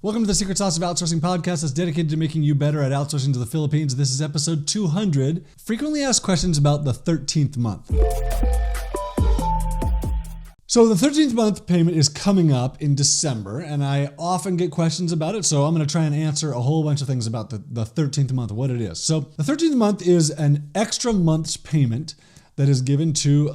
Welcome to the Secret Sauce of Outsourcing podcast that's dedicated to making you better at outsourcing to the Philippines. This is episode 200, frequently asked questions about the 13th month. So the 13th month payment is coming up in December, and I often get questions about it, so I'm going to try and answer a whole bunch of things about the 13th month, what it is. So the 13th month is an extra month's payment that is given to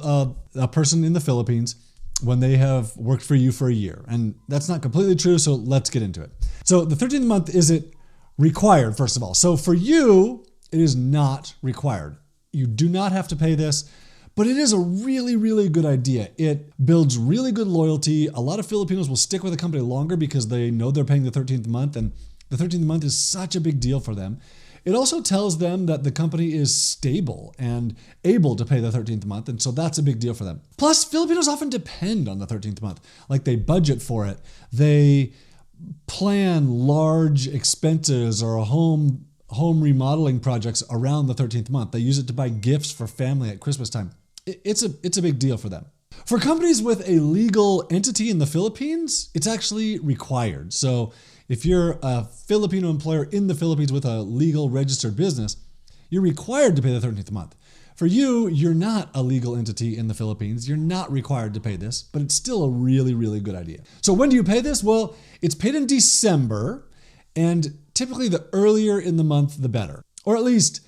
a person in the Philippines when they have worked for you for a year. And that's not completely true, so let's get into it. So the 13th month isn't required, first of all. So for you, it is not required. You do not have to pay this, but it is a really, really good idea. It builds really good loyalty. A lot of Filipinos will stick with a company longer because they know they're paying the 13th month, and the 13th month is such a big deal for them. It also tells them that the company is stable and able to pay the 13th month, and so that's a big deal for them. Plus, Filipinos often depend on the 13th month. Like, they budget for it. They plan large expenses or home remodeling projects around the 13th month. They use it to buy gifts for family at Christmas time. It's a big deal for them. For companies with a legal entity in the Philippines, it's actually required. So if you're a Filipino employer in the Philippines with a legal registered business, you're required to pay the 13th month. For you, you're not a legal entity in the Philippines. You're not required to pay this, but it's still a really, really good idea. So when do you pay this? Well, it's paid in December, and typically the earlier in the month, the better. Or at least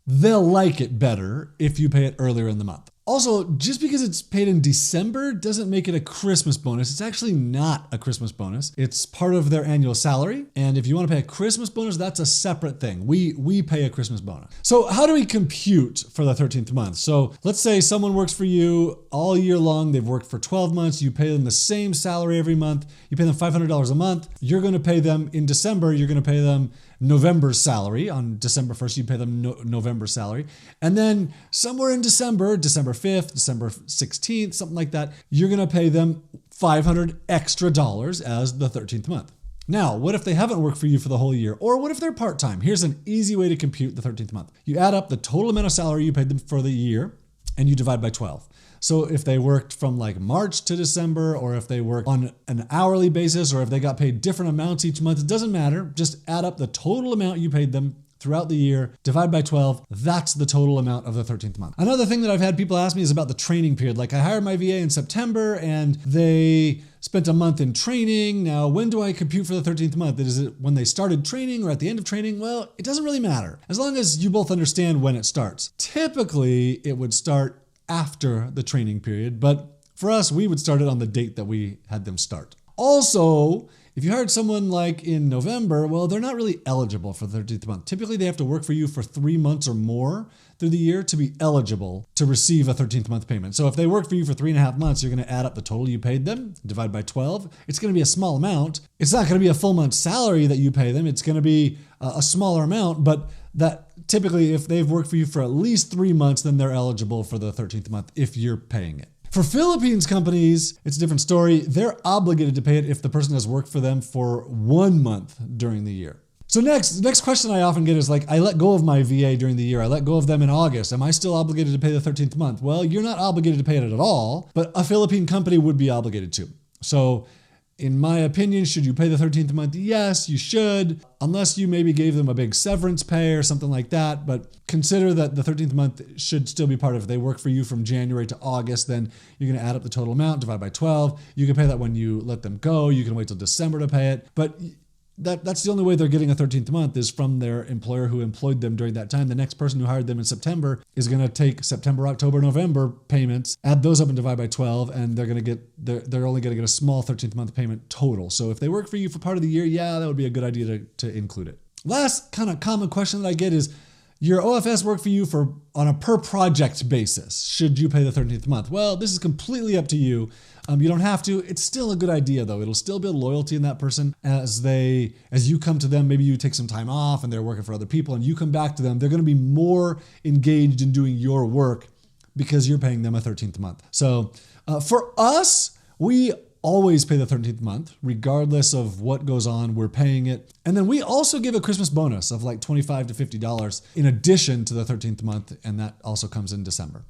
they'll like it better if you pay it earlier in the month. Also, just because it's paid in December doesn't make it a Christmas bonus. It's actually not a Christmas bonus. It's part of their annual salary. And if you want to pay a Christmas bonus, that's a separate thing. We pay a Christmas bonus. So how do we compute for the 13th month? So let's say someone works for you all year long. They've worked for 12 months. You pay them the same salary every month. You pay them $500 a month. You're going to pay them in December. You're going to pay them November's salary. On December 1st, you pay them November's salary. And then somewhere in December 5th, December 16th, something like that, you're going to pay them $500 extra as the 13th month. Now, what if they haven't worked for you for the whole year? Or what if they're part-time? Here's an easy way to compute the 13th month. You add up the total amount of salary you paid them for the year, and you divide by 12. So if they worked from like March to December, or if they work on an hourly basis, or if they got paid different amounts each month, it doesn't matter. Just add up the total amount you paid them throughout the year, divide by 12. That's the total amount of the 13th month. Another thing that I've had people ask me is about the training period. Like, I hired my VA in September and they spent a month in training. Now, when do I compute for the 13th month? Is it when they started training or at the end of training? Well, it doesn't really matter, as long as you both understand when it starts. Typically, it would start after the training period, but for us, we would start it on the date that we had them start. Also, if you hired someone like in November, well, they're not really eligible for the 13th month. Typically, they have to work for you for 3 months or more through the year to be eligible to receive a 13th month payment. So if they worked for you for 3.5 months, you're going to add up the total you paid them, divide by 12. It's going to be a small amount. It's not going to be a full month's salary that you pay them. It's going to be a smaller amount, but that typically, if they've worked for you for at least 3 months, then they're eligible for the 13th month if you're paying it. For Philippines companies, it's a different story. They're obligated to pay it if the person has worked for them for 1 month during the year. So the next question I often get is like, I let go of my VA during the year. I let go of them in August. Am I still obligated to pay the 13th month? Well, you're not obligated to pay it at all, but a Philippine company would be obligated to. So in my opinion, should you pay the 13th month? Yes, you should, unless you maybe gave them a big severance pay or something like that. But consider that the 13th month should still be part of it. If they work for you from January to August, then you're going to add up the total amount, divide by 12. You can pay that when you let them go. You can wait till December to pay it. But that's the only way they're getting a 13th month is from their employer who employed them during that time. The next person who hired them in September is going to take September, October, November payments, add those up and divide by 12, and they're only going to get a small 13th month payment total. So if they work for you for part of the year, yeah, that would be a good idea to include it. Last kind of common question that I get is, your OFS work for you on a per project basis. Should you pay the 13th month? Well, this is completely up to you. You don't have to. It's still a good idea though. It'll still build loyalty in that person as you come to them. Maybe you take some time off and they're working for other people and you come back to them. They're going to be more engaged in doing your work because you're paying them a 13th month. So for us, we always pay the 13th month, regardless of what goes on, we're paying it. And then we also give a Christmas bonus of like $25 to $50 in addition to the 13th month, and that also comes in December.